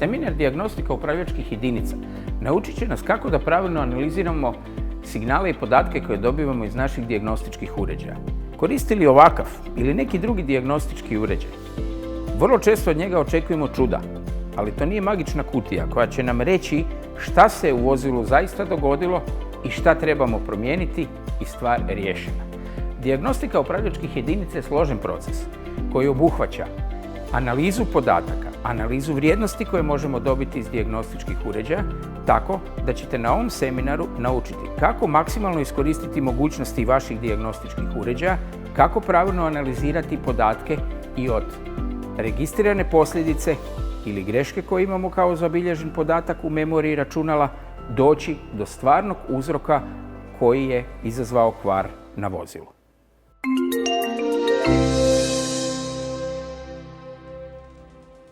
Seminar dijagnostika upravljačkih jedinica naučit će nas kako da pravilno analiziramo signale i podatke koje dobivamo iz naših dijagnostičkih uređaja. Koristili ovakav ili neki drugi dijagnostički uređaj, vrlo često od njega očekujemo čuda, ali to nije magična kutija koja će nam reći šta se u vozilu zaista dogodilo i šta trebamo promijeniti i stvar riješena. Dijagnostika upravljačkih jedinica je složen proces koji obuhvaća analizu podataka, analizu vrijednosti koje možemo dobiti iz dijagnostičkih uređaja, tako da ćete na ovom seminaru naučiti kako maksimalno iskoristiti mogućnosti vaših dijagnostičkih uređaja, kako pravilno analizirati podatke i od registrirane posljedice ili greške koje imamo kao zabilježen podatak u memoriji računala doći do stvarnog uzroka koji je izazvao kvar na vozilu.